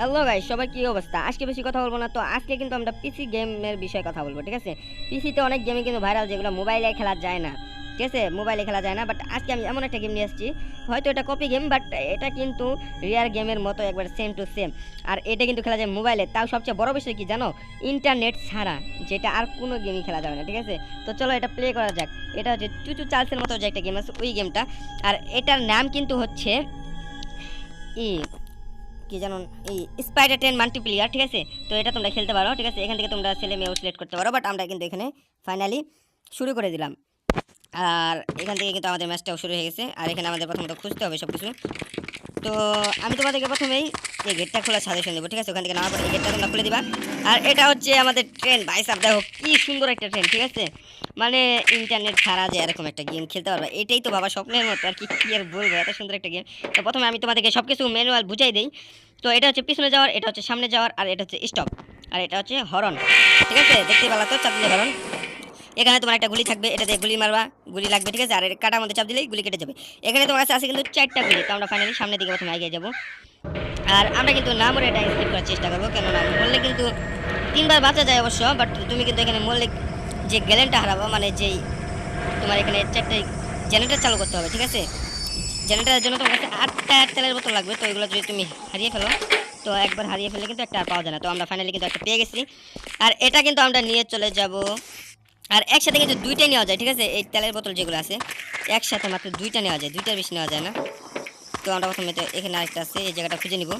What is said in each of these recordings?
Hello guys, সবার কি অবস্থা? আজকে বেশি কথা বলবো না। তো আজকে কিন্তু আমরা পিসি গেমের বিষয়ে কথা বলবো, ঠিক আছে? পিসিতে অনেক গেমই কিন্তু ভাইরাল, যেগুলো মোবাইলে খেলা যায় না, ঠিক আছে? মোবাইলে খেলা যায় না, বাট আজকে আমি এমন একটা গেম নিয়ে আসছি। হয়তো এটা কপি গেম, বাট এটা কিন্তু রিয়ার গেমের মতো একবার সেম টু সেম। আর এটা কিন্তু খেলা যায় মোবাইলে, তাও সবচেয়ে বড় বিষয় কি জানো? ইন্টারনেট ছাড়া, যেটা আর কোনো গেমই খেলা যাবে না, ঠিক আছে? তো চলো এটা প্লে করা যাক। এটা হচ্ছে চুচু চার্লসের মতো যে একটা গেম আছে, ওই গেমটা। আর এটার নাম কিন্তু হচ্ছে ই কি জানুন, এই স্পাইডার ট্রেন মাল্টিপ্লেয়ার, ঠিক আছে? তো এটা তোমরা খেলতে পারো, ঠিক আছে? এখান থেকে তোমরা ছেলে মেয়েও সিলেক্ট করতে পারো, বাট আমরা কিন্তু এখানে ফাইনালি শুরু করে দিলাম। আর এখান থেকে কিন্তু আমাদের ম্যাচটাও শুরু হয়ে গেছে। আর এখানে আমাদের প্রথমত খুঁজতে হবে সব কিছু। তো আমি তোমাদেরকে প্রথমেই এই গেটটা খোলার সাজেশন দেবো, ঠিক আছে? ওখান থেকে নামার পর এই গেটটা তোমরা খুলে দিবা। আর এটা হচ্ছে আমাদের ট্রেন, ভাই সাহেব দেখো কি সুন্দর একটা ট্রেন, ঠিক আছে? মানে ইন্টারনেট ছাড়া যে এরকম একটা গেম খেলতে পারবে, এটাই তো বাবা স্বপ্নের মতো আর কি। কি আর বলবো, এত সুন্দর একটা গেম। তো প্রথমে আমি তোমাদেরকে সব কিছু ম্যানুয়াল বুঝাই দিই। তো এটা হচ্ছে পিছনে যাওয়ার, এটা হচ্ছে সামনে যাওয়ার, আর এটা হচ্ছে স্টপ, আর এটা হচ্ছে হরন, ঠিক আছে? দেখতে পালা তো, চাপ দিলে হরন। এখানে তোমার একটা গুলি থাকবে, এটা দিয়ে গুলি মারবা, গুলি লাগবে, ঠিক আছে? আর এটা কাটার মধ্যে চাপ দিলেই গুলি কেটে যাবে। এখানে তোমার কাছে আছে কিন্তু 4টা গুলি। তো আমরা ফাইনালি সামনের দিকে প্রথমে এগিয়ে যাবো। আর আমরা কিন্তু না মরে এটা স্কিপ করার চেষ্টা করবো, কেননা মরলে কিন্তু 3বার বাঁচা যায় অবশ্য, বাট তুমি কিন্তু এখানে মরলে যে গ্যালেনটা হারাবো, মানে যেই তোমার এখানে 4টে জেনারেটর চালু করতে হবে, ঠিক আছে? জেনারেটরের জন্য তোমার কাছে 8টা তেলের বোতল লাগবে। তো এগুলো যদি তুমি হারিয়ে ফেলো, তো একবার হারিয়ে ফেললে কিন্তু একটা আর পাওয়া যায় না। তো আমরা ফাইনালি কিন্তু একটা পেয়ে গেছি। আর এটা কিন্তু আমরা নিয়ে চলে যাব। আর একসাথে কিন্তু 2টাই নেওয়া যায়, ঠিক আছে? এই তেলের বোতল যেগুলো আছে, একসাথে মাত্র 2টা নেওয়া যায়, 2টার বেশি নেওয়া যায় না। তো আমরা প্রথমে তো এখানে আরেকটা আছে, এই জায়গাটা খুঁজে নিব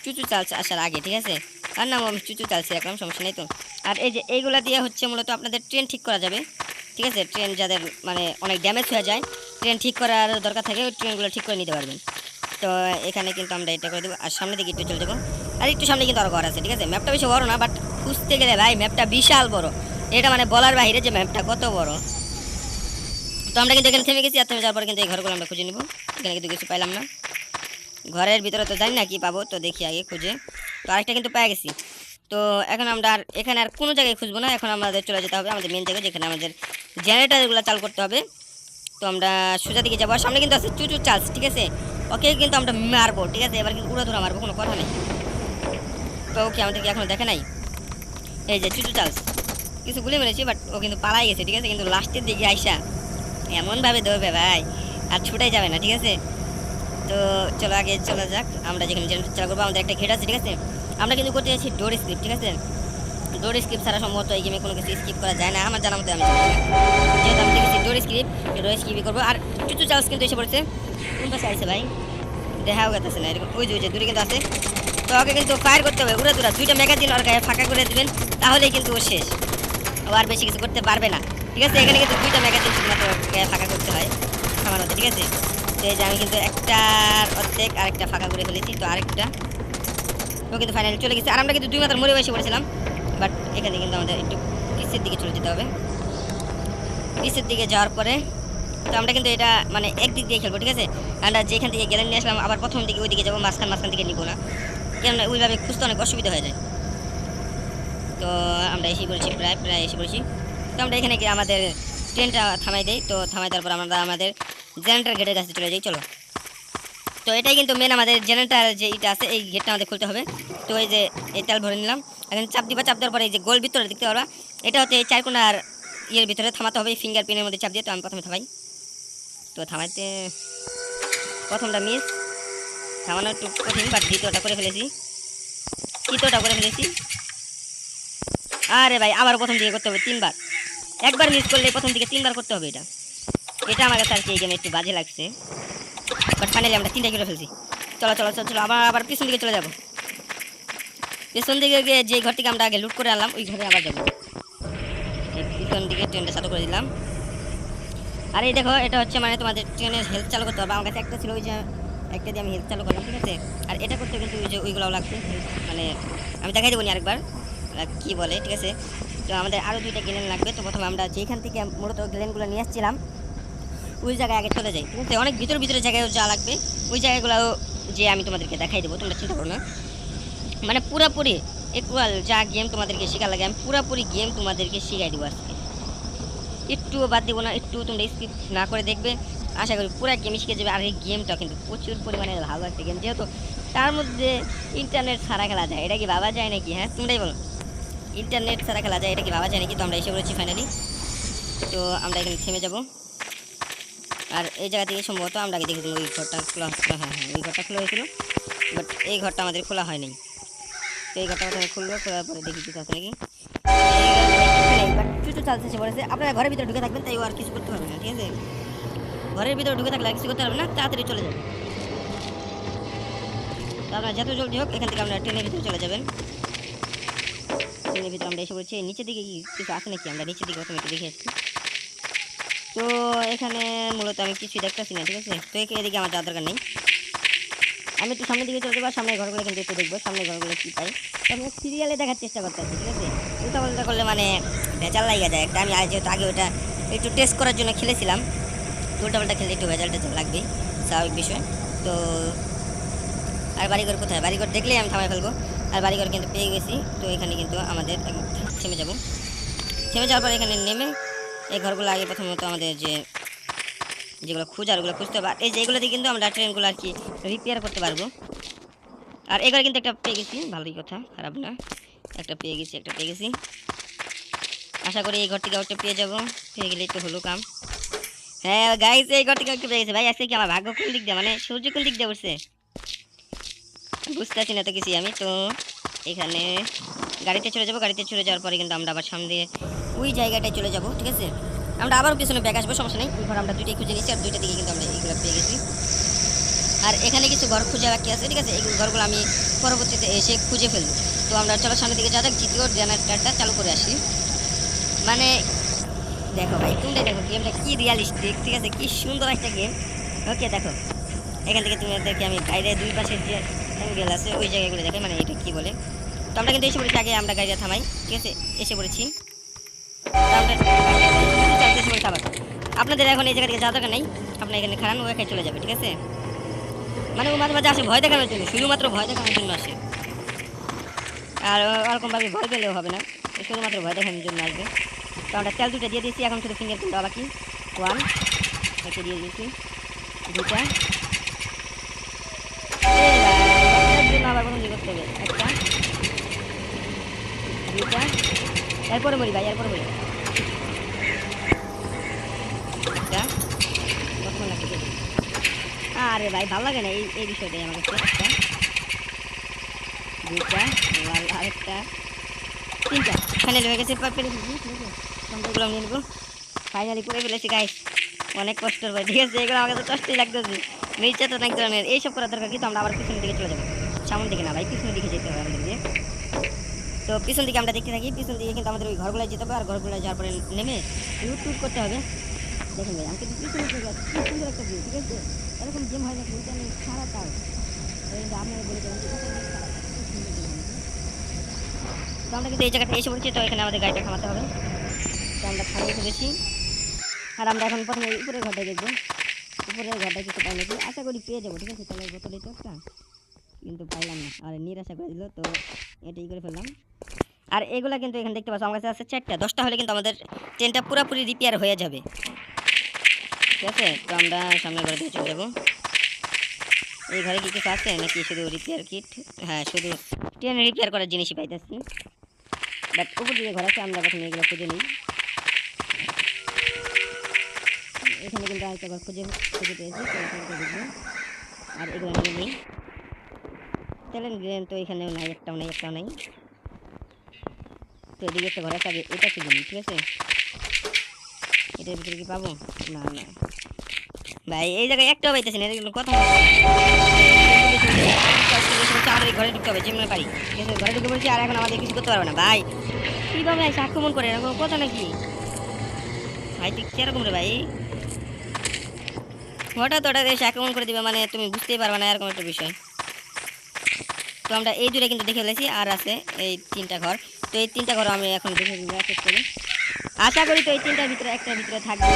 চুচু চালস আসার আগে, ঠিক আছে? আর নাম আমি চুচু চালসি রাখলাম, সমস্যা নেই তো। আর এই যে এইগুলা দিয়ে হচ্ছে মূলত আপনাদের ট্রেন ঠিক করা যাবে, ঠিক আছে? ট্রেন যাদের মানে অনেক ড্যামেজ হয়ে যায়, ট্রেন ঠিক করার দরকার থাকে, ওই ট্রেনগুলো ঠিক করে নিতে পারবেন। তো এখানে কিন্তু আমরা এটা করে দেবো। আর সামনের দিকে একটু চলে যাবো। আর একটু সামনে কিন্তু আরও ঘর আছে, ঠিক আছে? ম্যাপটা বেশি বড় না, বাট খুঁজতে গেলে ভাই ম্যাপটা বিশাল বড়। এটা মানে বলার বাইরে যে ম্যাপটা কত বড়। তো আমরা কিন্তু এখানে থেমে গেছি। আর থেমে যাওয়ার পরে কিন্তু এই ঘরগুলো আমরা খুঁজে নিব। এখানে কিন্তু কিছু পাইলাম না। ঘরের ভিতরে তো জানি না কি পাবো, তো দেখি আগে খুঁজে। তো আরেকটা কিন্তু পেয়ে গেছি। তো এখন আমরা আর এখানে আর কোনো জায়গায় খুঁজবো না, এখন আমাদের চলে যেতে হবে আমাদের মেন জায়গায়, যেখানে আমাদের জেনারেটারগুলো চালু করতে হবে। তো আমরা সোজা দিকে যাবো। আর সামনে কিন্তু আছে চুচু চার্জ, ঠিক আছে? ওকে কিন্তু আমরা মারবো, ঠিক আছে? এবার কিন্তু উড়াধুরা মারবো, কোনো কথা নেই। তো ওকে আমাদেরকে এখনো দেখে নাই। এই যে চুচু চার্জ, কিছু গুলি মেরেছি, বাট ও কিন্তু পালাই গেছে, ঠিক আছে? কিন্তু লাস্টের দিকে আইসা এমনভাবে ধরবে ভাই, আর ছুটাই যাবে না, ঠিক আছে? তো চলো আগে চলা যাক। আমরা যেখানে জেনারেটর চালু করবো, আমাদের একটা ঘেট আছে, ঠিক আছে? আমরা কিন্তু করতে যাচ্ছি ডোর স্ক্রিপ্ট, ঠিক আছে? ডোর স্ক্রিপ্ট ছাড়া সম্ভবত এই গেমে কোনো কিছু স্কিপ করা যায় না আমার জানা মতো। আমি যেহেতু আমি দেখেছি ডোর স্ক্রিপ্ট, ডোর স্ক্রিপ্টই করবো। আর চুচু চার্জ কিন্তু এসে পড়েছে। কোন পাশে আইসে ভাই, দেখাও গেছে না এরকম। ওই যে দূরে কিন্তু আছে। তো ওকে কিন্তু ফায়ার করতে হবে উড়ে দূরা। 2টা ম্যাগাজিন ওর গায়ে ফাঁকা করে দেবেন, তাহলেই কিন্তু ও শেষ। ও আর বেশি কিছু করতে পারবে না, ঠিক আছে? এখানে কিন্তু 2টা ম্যাগাজিন শুধুমাত্র গায়ে ফাঁকা করতে হয় আমার মতো, ঠিক আছে? তো এই যে আমি কিন্তু একটার অর্ধেক আরেকটা ফাঁকা করে ফেলেছি। তো আরেকটা ও কিন্তু ফাইনালি চলে গেছে। আর আমরা কিন্তু 2 মাত্র মরে বসে পড়েছিলাম, বাট এখানে কিন্তু আমাদের একটু পিছের দিকে চলে যেতে হবে। পিছের দিকে যাওয়ার পরে তো আমরা কিন্তু এটা মানে একদিক দিয়ে খেলবো, ঠিক আছে? আমরা যেখান থেকে গেলেন নিয়ে আসলাম, আবার প্রথম দিকে ওইদিকে যাবো, মাঝখান থেকে নিবো না, কেননা ওইভাবে খুঁজতে অনেক অসুবিধা হয়ে যায়। তো আমরা এসে পড়েছি, প্রায় এসে পড়েছি। তো আমরা এখানে গিয়ে আমাদের ট্রেনটা থামাই দেই। তো থামাই দেওয়ার পর আমরা আমাদের জেনারেটার গেটের কাছে চলে যাই, চলো। তো এটাই কিন্তু মেন আমাদের জেনারেটার যে এটা আছে, এই গেটটা আমাদের খুলতে হবে। তো এই যে এই তেল ভরে নিলাম। এখন চাপ দিবা, চাপ দেওয়ার পরে এই যে গোল ভিতরে দেখতে পারবা, এটা হচ্ছে এই 4 কোণার ইয়ের ভিতরে থামাতে হবে, ফিঙ্গার প্রিন্টের মধ্যে চাপ দিয়ে। তো আমি প্রথমে থামাই। তো থামাইতে প্রথমটা মিস, থামানো একটু কঠিন, বাট দ্বিতীয়টা করে ফেলেছি, তৃতীয়টা করে ফেলেছি। আরে ভাই আবার প্রথম দিকে করতে হবে 3বার। একবার মিস করলে প্রথম দিকে 3বার করতে হবে। এটা এটা আমার কাছে আর কি এই গেমে একটু বাজে লাগছে, বাট ফাইনালি আমরা 3টাই করে ফেলছি। চলো চলো চলো চলো, আবার আবার পিছন দিকে চলে যাবো। পিছন দিকে গিয়ে যে ঘর থেকে আমরা আগে লুট করে আনলাম, ওই ঘরে আবার যাবো। এই পিছন দিকে ট্রেনটা চালু করে দিলাম। আর এই দেখো, এটা হচ্ছে মানে তোমাদের ট্রেনের হেলথ চালু করতে হবে। আমার কাছে একটা ছিল, ওই যে একটা দিয়ে আমি হেলথ চালু করলাম, ঠিক আছে? আর এটা করতে কিন্তু ওই যে ওইগুলোও লাগবে, মানে আমি দেখাই দেবো নি আরেকবার কি বলে, ঠিক আছে? তো আমাদের আরও 2টা গ্লেন লাগবে। তো প্রথমে আমরা যেখান থেকে মূলত গ্লেনগুলো নিয়ে আসছিলাম, ওই জায়গায় আগে চলে যাই, ঠিক আছে? অনেক ভিতরে ভিতরে জায়গায় যা লাগবে, ওই জায়গাগুলো যে আমি তোমাদেরকে দেখাই দেবো, তোমরা চিন্তা করো না। মানে পুরাপুরি ইকুয়াল যা গেম তোমাদেরকে শেখা লাগে, আমি পুরাপুরি গেম তোমাদেরকে শিখাই দেবো আজকে। একটুও বাদ দেবো না, একটু তোমরা স্কিপ না করে দেখবে। আশা করি পুরো গেম শিখে যাবে। আর এই গেমটা কিন্তু প্রচুর পরিমাণে ভালো একটা গেম, যেহেতু তার মধ্যে ইন্টারনেট ছাড়া খেলা যায়, এটা কি ভাবা যায় নাকি? হ্যাঁ তোমরাই বলো, ইন্টারনেট ছাড়া খেলা যায়, এটা কি ভাবা যায় নাকি? তো আমরা এসে পড়েছি ফাইনালি। তো আমরা এখানে থেমে যাব। আর এই জায়গা থেকে সম্ভবত আমরা আগে দেখেছিলাম ওই ঘরটা খোলা হচ্ছিল। হ্যাঁ হ্যাঁ, ওই ঘরটা খোলা হয়েছিল, বাট এই ঘরটা আমাদের খোলা হয়নি। তো এই ঘরটা প্রথমে খুলবো, খোলার পরে দেখি কিছু আছে নাকি। বাট কিছু চালছে সে বলেছে আপনারা ঘরের ভিতরে ঢুকে থাকবেন, তাই ও আর কিছু করতে পারবে না, ঠিক আছে? ঘরের ভিতরে ঢুকে থাকলে আর কিছু করতে পারবে না, তাড়াতাড়ি চলে যাবে। তো আপনারা যত জলদি হোক এখান থেকে আমরা ট্রেনের ভিতরে চলে যাবেন। ট্রেনের ভিতরে আমরা এসে বলছি নিচের দিকে কি কিছু আছে নাকি, আমরা নিচের দিকে প্রথমে একটু দেখে আসছি। তো এখানে মূলত আমি কিছুই দেখতেছি না, ঠিক আছে? তো এদিকে আমার যাওয়ার দরকার নেই, আমি একটু সামনের দিকে চলে যাবো। সামনের ঘরগুলো কিন্তু একটু দেখবো, সামনের ঘরগুলো কী পাই। তো আমি সিরিয়ালে দেখার চেষ্টা করতেছি, ঠিক আছে? উল্টা পাল্টা করলে মানে ভেজাল লাগিয়ে যায় একটা। আমি যেহেতু আগে ওটা একটু টেস্ট করার জন্য খেলেছিলাম, উল্টা পাল্টা খেলে একটু ভেজাল টেজাল লাগবেই, স্বাভাবিক বিষয়। তো আর বাড়িঘর কোথায়? বাড়িঘর দেখলেই আমি থামায় ফেলবো। আর বাড়িঘর কিন্তু পেয়ে গেছি। তো এখানে কিন্তু আমাদের থেমে যাব। থেমে যাওয়ার পর এখানে নেমে এই ঘরগুলো আগে প্রথমত আমাদের যেগুলো খুঁজার ওগুলো খুঁজতে হবে। এই যে এগুলো দিয়ে কিন্তু আমরা ট্রেনগুলো আর কি রিপেয়ার করতে পারবো। আর এগুলো কিন্তু একটা পেয়ে গেছি, ভালোই কথা, খারাপ না। একটা পেয়ে গেছি। আশা করি এই ঘর থেকে একটা পেয়ে যাবো, পেয়ে গেলেই তো হলো কাম। হ্যাঁ গাইস, এই ঘর থেকে একটা পেয়ে গেছে ভাই। আজকে কি আমার ভাগ্য কোন দিক দিয়ে, মানে সূর্য কোন দিক দিয়ে উঠছে বুঝতে পারছি না তো কিছু আমি। তো এখানে গাড়িতে চলে যাবো। গাড়িতে চলে যাওয়ার পরে কিন্তু আমরা আবার সামনে ওই জায়গাটায় চলে যাবো, ঠিক আছে? আমরা আবার পিছনে ব্যাক আসবো, সমস্যা নেই। ওই ঘর আমরা দুইটাই খুঁজে নিচ্ছি, আর দুইটা দিকে কিন্তু আমরা এইগুলো পেয়ে গেছি। আর এখানে কিছু ঘর খুঁজে বাকি আছে, ঠিক আছে? এই ঘরগুলো আমি পরবর্তীতে এসে খুঁজে ফেলবো। তো আমরা চলো সামনের দিকে যাওয়া যাক, দ্বিতীয় জেনারেটরটা চালু করে আসি। মানে দেখো ভাই, তোমরা দেখো গেমটা কি রিয়ালিস্টিক, ঠিক আছে? কি সুন্দর একটা গেম। ওকে দেখো, এখান থেকে তোমাদেরকে আমি বাইরে দুই পাশের যে অ্যাঙ্গেল আছে ওই জায়গাগুলো দেখাই, মানে এটা কি বলে। তো আমরা কিন্তু এসে পড়েছি, আগে আমরা গাড়িটা থামাই, ঠিক আছে? এসে পড়েছি। আপনাদের এখন এই জায়গা থেকে যাওয়া দরকার নেই, আপনার এখানে খারান, ও একাই চলে যাবে, ঠিক আছে? মানে ও মাঝে মাঝে আসে ভয় দেখানোর জন্য, শুধুমাত্র ভয় দেখানোর জন্য আসে। আর ওরকমভাবে ভয় পেলেও হবে না, শুধুমাত্র ভয় দেখানোর জন্য আসবে। তো আমরা তেল দুটো দিয়ে দিয়েছি, এখন শুধু ফিঙ্গার প্রিন্ট বাকি। 1 একে দিয়ে দিয়েছি, 2টা। জন্য আবার প্রথম করতে হবে, 1টা 2টা। এরপরে বলি ভাই, এরপরে বলি 1টা। কতক্ষণ লাগবে? আরে ভাই ভালো লাগে না এই বিষয়টাই আমার কাছে। 1টা 2টা আরেকটা 3টা। ফাইনালি হয়ে গেছে, এগুলো নিয়ে নেবো। ফাইনালি করে ফেলেছি গাইস, অনেক কষ্টের ভাই, ঠিক আছে? এগুলো আমাকে তো কষ্টই লাগতেছে, নিচে তো অনেক ধরনের এইসব করার দরকার। কিন্তু আমরা আবার পিছনের দিকে চলে যাবো, সামনের দিকে না ভাই, পিছনের দিকে যেতে হবে আমাদেরকে। তো পিছন দিকে আমরা দেখতে থাকি, পিছন দিকে কিন্তু আমাদের ওই ঘরগুলোয় যেতে হবে। আর ঘরগুলোয় যাওয়ার পরে নেমে লুট করতে হবে। দেখুন ভাই, আমি কিন্তু পিছনে চলে যাচ্ছি, কি সুন্দর একটা ভিউ, ঠিক আছে? এরকম গেম হয় না কিন্তু আমি সারা তাও আপনারা বলে দেবেন। তো আমরা কিন্তু এই জায়গাটা এসে পড়েছি, তো এখানে আমাদের গাড়িটা থামাতে হবে। তো আমরা থামিয়ে ফেলেছি। আর আমরা এখন প্রথমে উপরের ঘরটায় দেখবো, উপরের ঘরটায় কিছু পাই নাকি। আশা করি পেয়ে যাবো, ঠিক আছে? তাহলে বোতলে তো একটা কিন্তু পাইলাম না, আর নিরাশা করে দিল। তো এটাই করে ফেললাম। আর এগুলা কিন্তু এখানে দেখতে পাচ্ছ আমার কাছে আছে 4টা, 10টা হলে কিন্তু আমাদের ট্রেনটা পুরোপুরি রিপেয়ার হয়ে যাবে, ঠিক আছে? তো আমরা সামনের ঘরে দিয়ে চলে যাবো। এই ঘরে কি কিছু আছে নাকি শুধু রিপেয়ার কিট? হ্যাঁ, শুধু ট্রেন রিপেয়ার করার জিনিসই পাইতেছি। বাট উপর দিকে ঘর আছে, আমরা প্রথমে এগুলো খুঁজে নিই। এখানে কিন্তু আরেকটা ঘর খুঁজে পেয়েছি, তো এখানে দেখবো। আর এগুলো নিয়ে নিই। ট্যালেন্ট গ্রেন তো এখানেও নাই, একটাও নাই। তো এদিকে একটা ঘর আছে, আগে এটা খুঁজে নিই, ঠিক আছে? এটার ভিতরে কি পাবো? না ভাই, এই জায়গায় একটাও পাইতেছি না, এগুলো কথা আমাদের ঘরে ঢুকতে হবে যেমন পারি, ঠিক আছে? ঘরে ঢুকে বলছি, আর এখন আমাদের কিছু করতে পারবে না ভাই। কীভাবে এসে আক্রমণ করে, এরকম কথা নাকি ভাই? তুই কিরকম রে ভাই, হঠাৎ এসে আক্রমণ করে দিবে, মানে তুমি বুঝতেই পারবে না, এরকম একটা বিষয়। তো আমরা এই দুটো কিন্তু দেখে ফেলেছি, আর আছে এই 3টা ঘর। তো এই 3টা ঘর আমি এখন দেখে চেক করি। আশা করি তো এই 3টার ভিতরে একটার ভিতরে থাকবে।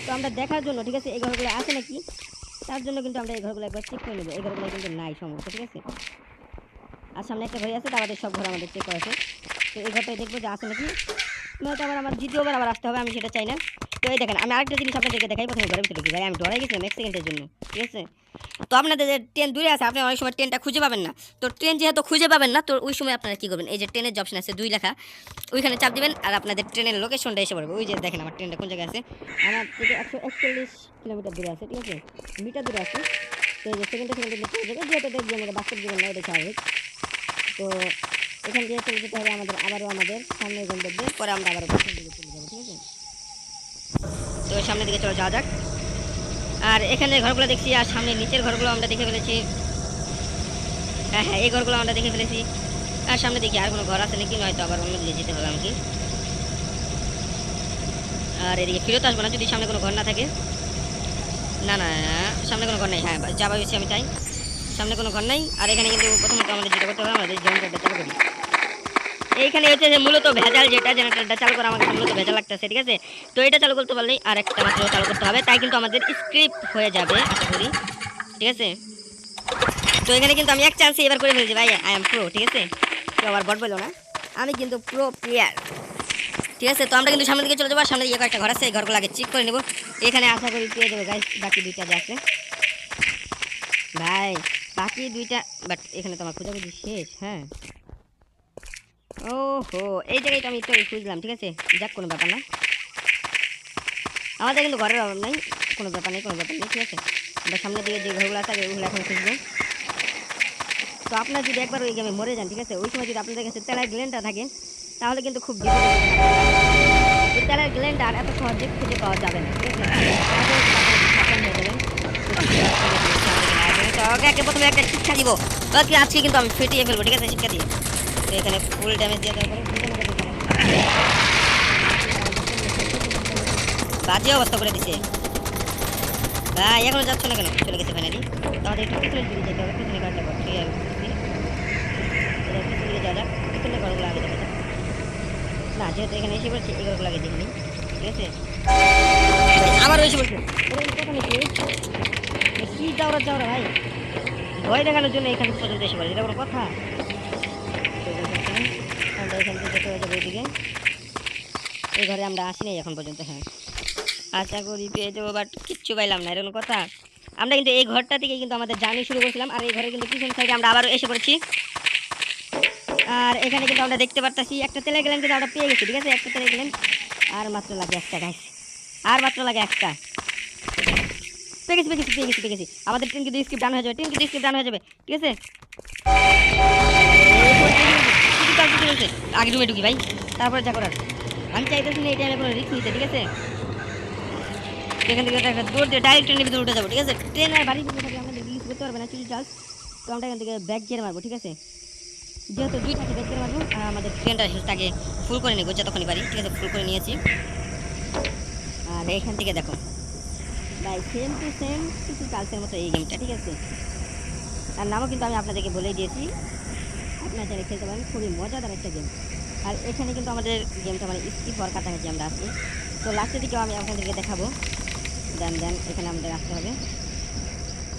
তো আমরা দেখার জন্য, ঠিক আছে, এই ঘরগুলো আছে নাকি তার জন্য কিন্তু আমরা এই ঘরগুলো একবার চেক করে নেবো। এই ঘরগুলো কিন্তু নাই সম্ভবত, ঠিক আছে? আর সামনে একটা ঘড়ি আছে, তা আমাদের সব ঘর আমাদের চেক করা আছে। তো এই ঘরটাই দেখবো যে আছে নাকি, নয়তো আমার দ্বিতীয়বার আবার আসতে হবে, আমি সেটা চাই না। তো এই দেখেন আমি আরেকটা জিনিস আপনাদেরকে দেখাই, প্রথমে ঘরের ভিতরে ঢুকি ভাই, আমি ডরাই গেছিলাম 1 সেকেন্ডের জন্য, ঠিক আছে। তো আপনাদের যে ট্রেন দূরে আছে, আপনি অনেক সময় ট্রেনটা খুঁজে পাবেন না। তো ট্রেন যেহেতু খুঁজে পাবেন না, তো ওই সময় আপনারা কী করবেন, এই যে ট্রেনের যে অপশন আছে 2 লেখা, ওইখানে চাপ দিবেন আর আপনাদের ট্রেনের লোকেশনটা এসে পড়বে। ওই যে দেখেন আমার ট্রেনটা কোন জায়গায় আছে, আমার থেকে 141 কিলোমিটার দূরে আছে, ঠিক আছে, মিটার দূরে আছে। তো এই যে সেকেন্ডে চলে যাবে, যেহেতু দেখবেন এটা বাস্তব জীবন না, এটা স্বাভাবিক। তো এখান দিয়ে চলে যেতে হবে আমাদের, আবারও আমাদের সামনের গন্তব্যে, পরে আমরা আবারও পেছনের দিকে চলে যাবো, ঠিক আছে। তো সামনের দিকে চলে যাওয়া যাক। আর এখানে ঘরগুলো দেখছি, আর সামনে নিচের ঘরগুলো আমরা দেখে ফেলেছি। হ্যাঁ হ্যাঁ, এই ঘরগুলো আমরা দেখে ফেলেছি। আর সামনে দেখি আর কোনো ঘর আছে নাকি, নয়তো আবার অন্য দিকে যেতে হবে আমাকে। আর এদিকে ফিরত আসবো না যদি সামনে কোনো ঘর না থাকে। না না, সামনে কোনো ঘর নেই, হ্যাঁ যা ভাবছি আমি তাই, সামনে কোনো ঘর নাই। আর এখানে কিন্তু প্রথমত আমাদের যেটা করতে হবে, আমাদের জেনারেটরটা চালু করি। এইখানে হচ্ছে যে মূলত ভেজাল, যেটা জেনারেটরটা চালু করা আমাকে মূলত ভেজাল লাগতেছে, ঠিক আছে। তো এটা চালু করতে পারলেই আর একটা মাত্র চালু করতে হবে, তাই কিন্তু আমাদের স্ক্রিপ্ট হয়ে যাবে আশা করি, ঠিক আছে। তো এখানে কিন্তু আমি এক চান্সে এবার করে ফেলছি ভাই, আই এম প্রো, ঠিক আছে। তো আবার বট বললো না, আমি কিন্তু প্রো প্লেয়ার, ঠিক আছে। তো আমরা কিন্তু সামনের দিকে চলে যাবো, সামনে দিকে কয়েকটা ঘর আছে, এই ঘরগুলো আগে চেক করে নেবো। এখানে আশা করি পেয়ে যাবো গাইস, বাকি 2টা যে আছে ভাই, বাকি 2টা, বাট এখানে তো আমার খোঁজাখুঁজি শেষ। হ্যাঁ, ওহো, এই জায়গায় তো আমি একটু খুঁজলাম, ঠিক আছে, যাক কোনো ব্যাপার না, আমাদের কিন্তু ঘরের অভাব নাই, কোনো ব্যাপার নেই, কোনো ব্যাপার নেই, ঠিক আছে। আমরা সামনের দিকে যে ঘরগুলো আছে ওইগুলো এখন খুঁজবো। তো আপনারা যদি একবার ওই গেমে মরে যান, ঠিক আছে, ওই সময় যদি আপনাদের কাছে তেলের গ্ল্যান্ডটা থাকে, তাহলে কিন্তু খুব বিপদে ওই তেলের গ্ল্যান্ডটা আর এত সহজে খুঁজে পাওয়া যাবে না, ঠিক আছে। হয়ে যাবেন। তো ওকে প্রথমে একটা শিক্ষা দিব, ওকে আজকে কিন্তু আমি ফেটিয়ে ফেলবো, ঠিক আছে, শিক্ষা দিয়ে। তো এখানে ফুল ড্যামেজ দিয়ে দেওয়ার পরে বাজে অবস্থা করে দিছে ভাই, এখনো যাচ্ছে না কেন, চলে গেছে ফাইনালি। তাহলে একটু পিছনের দিকে যেতে হবে, পিছনে ঘরটা করছি আর পিছনে দিকে যাওয়া যাক, পিছনে ঘরগুলো আগে দেখা যাক। না, যেহেতু এখানে এসে পড়ছে, এই ঘরগুলো আগে দেখে নিই, ঠিক আছে। আবার এসে পড়ছে, কি যাওয়া যাওয়া ভাই, ভয় দেখানোর জন্য এখানে পর্যন্ত এসে পড়ে, এটা কোনো কথা। আমরা এখান থেকে যেতে হয়ে যাবো এইদিকে, এই ঘরে আমরা আসি নাই এখন পর্যন্ত। হ্যাঁ, আশা করি পেয়ে যাবো, বাট কিচ্ছু পাইলাম না, এরকম কথা। আমরা কিন্তু এই ঘরটা থেকে কিন্তু আমাদের জার্নি শুরু করেছিলাম, আর এই ঘরে কিন্তু পিছন সাইডে আমরা আবারও এসে পড়েছি। আর এখানে কিন্তু আমরা দেখতে পারতেছি একটা তেলের গ্যালেন কিন্তু আমরা পেয়ে গেছি, ঠিক আছে, একটা তেলের গ্যালেন। আর মাত্র লাগে একটা গাইস, আর মাত্র লাগে একটা। পেয়ে গেছি পেয়ে গেছি পেয়ে গেছি পেয়ে গেছি, আমাদের ট্রেন কিন্তু স্কিপ ডান হয়ে যাবে, ট্রেন কিন্তু স্কিপ ডান হয়ে যাবে, ঠিক আছে। আগে রুমে ঢুকি ভাই, তারপরে যা করার। আমি চাইতেছি না এই টাইমে কোনো রিস্ক নিতে, ঠিক আছে। এখান থেকে একটা দৌড় দিয়ে ডাইরেক্ট ট্রেনের ভিতরে উঠে যাবো, ঠিক আছে। ট্রেন আর বাড়ির ভিতরে থাকলে আমাদের রিলিজ করতে পারবে না চুরি চার্জ। তো আমরা এখান থেকে ব্যাক গিয়ার মারবো, ঠিক আছে, যেহেতু 2টাকে ব্যাক গিয়ার মারবো। আর আমাদের ট্রেনটা আগে ফুল করে নেবো যতক্ষণই পারি, ঠিক আছে, ফুল করে নিয়েছি। আর এখান থেকে দেখো ভাই, সেম টু সেম কিছু চার্জের মতো এই গেমটা, ঠিক আছে। তার নামও কিন্তু আমি আপনাদেরকে বলেই দিয়েছি, আপনারা চাইলে খেলতে পারেন, খুবই মজাদার একটা গেম। আর এখানে কিন্তু আমাদের গেমটা মানে স্কিপ হওয়ার কাছাকাছি আমরা আছি। তো লাস্টের দিকেও আমি আপনাদেরকে দেখাবো। দেন এখানে আমাদের আসতে হবে,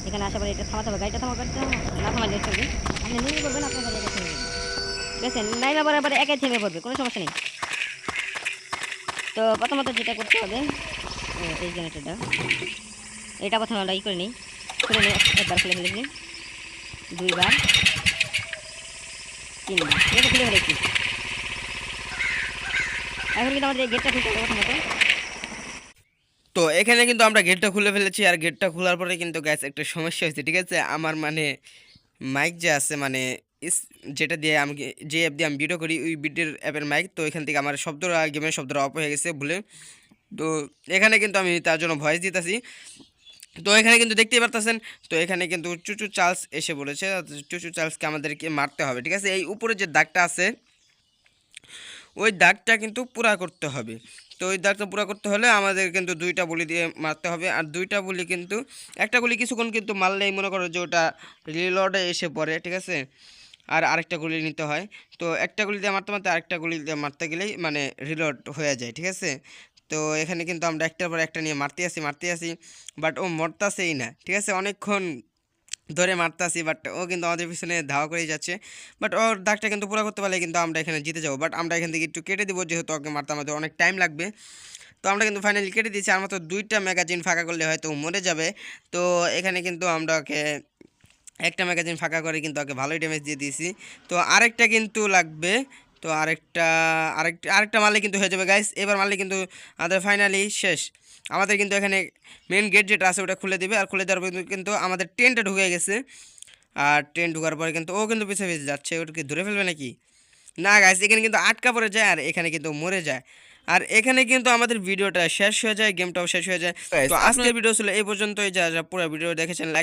এখানে আসার পরে এটা থামাতে হবে, গাড়িটা থামা, গাড়িটা না থামালে চলবে, আপনি নেমে পড়বেন, আপনার গাড়ি একা থেমে যাবে, ঠিক আছে, নাইমা বরাবর একাই থেমে পড়বে, কোনো সমস্যা নেই। তো প্রথমত যেটা করতে হবে, এই জেনারেটরটা, এটা প্রথমে আমরা করে নিই, খুলে নিই, একবার খুলে ফেলেছি, 2বার, 3বার, ঠিক আছে, খুলে ফেলেছি। এখন কিন্তু আমাদের এই গেটটা খুলতে হবে প্রথমত। তো এখানে কিন্তু আমরা গেটটা খুলে ফেলেছি, আর গেটটা খোলার পরে কিন্তু গ্যাস একটা সমস্যা হয়েছে, ঠিক আছে। আমার মানে মাইক যে আছে, মানে যেটা দিয়ে আমি, যে অ্যাপ দিয়ে আমি ভিডিও করি, ওই ভিডিওর অ্যাপের মাইক, তো এখান থেকে আমার শব্দটা, গেমের শব্দটা অফ হয়ে গেছে ভুলে। তো এখানে কিন্তু আমি তার জন্য ভয়েস দিতেছি। তো এখানে কিন্তু দেখতেই পারতেছেন, তো এখানে কিন্তু চুচু চার্লস এসে বলেছে, চুচু চার্লসকে আমাদেরকে মারতে হবে, ঠিক আছে। এই উপরে যে দাগটা আছে, ওই দাগটা কিন্তু পুরা করতে হবে। তো ওই দাগটা পুরা করতে হলে আমাদের কিন্তু 2টা গুলি দিয়ে মারতে হবে। আর 2টা গুলি কিন্তু, একটা গুলি কিছুক্ষণ কিন্তু মারলেই মনে করো যে ওটা রিলোডে এসে পড়ে, ঠিক আছে। আর আরেকটা গুলি নিতে হয়। তো একটা গুলি দিয়ে মারতে মারতে আরেকটা গুলি দিয়ে মারতে গেলেই মানে রিলোড হয়ে যায়, ঠিক আছে। তো এখানে কিন্তু আমরা একটার পর একটা নিয়ে মারতে আসি, বাট ও মরতাছেই না, ঠিক আছে। অনেকক্ষণ ধরে মারতাছি, বাট ও কিন্তু আমাদের পিছনে ধাওয়া করেই যাচ্ছে। বাট ওর দাগটা কিন্তু পুরো করতে পারলে কিন্তু আমরা এখানে জিতে যাবো। বাট আমরা এখান থেকে একটু কেটে দিব, যেহেতু ওকে মারতে আমাদের অনেক টাইম লাগবে। তো আমরা কিন্তু ফাইনালি কেটে দিয়েছি, আর মাত্র 2টা ম্যাগাজিন ফাঁকা করলে হয়তো ও মরে যাবে। তো এখানে কিন্তু আমরা ওকে একটা ম্যাগাজিন ফাঁকা করে কিন্তু ওকে ভালোই ড্যামেজ দিয়ে দিয়েছি। তো আরেকটা কিন্তু লাগবে। তো আরেকটা মারলে কিন্তু হয়ে যাবে গাইস। এবার মারলে কিন্তু আমাদের ফাইনালি শেষ। আমাদের কিন্তু এখানে মেন গেট যেটা আছে ওটা খুলে দিবে, আর খুলে দেওয়ার পর কিন্তু আমাদের ট্রেনটা ঢুকে গেছে। আর ট্রেন ঢোকার পরে কিন্তু ও কিন্তু পিছিয়ে পিছিয়ে যাচ্ছে, ওটাকে ধরে ফেলবে নাকি? না গাইস, এখানে কিন্তু আটকা পড়ে যায় আর এখানে কিন্তু মরে যায়। আর এখানে কিন্তু আমাদের ভিডিওটা শেষ হয়ে যায়, গেমটাও শেষ হয়ে যায়। তো আজকের ভিডিও ছিল এই পর্যন্তই। যারা পুরো ভিডিও দেখেছেন লাইক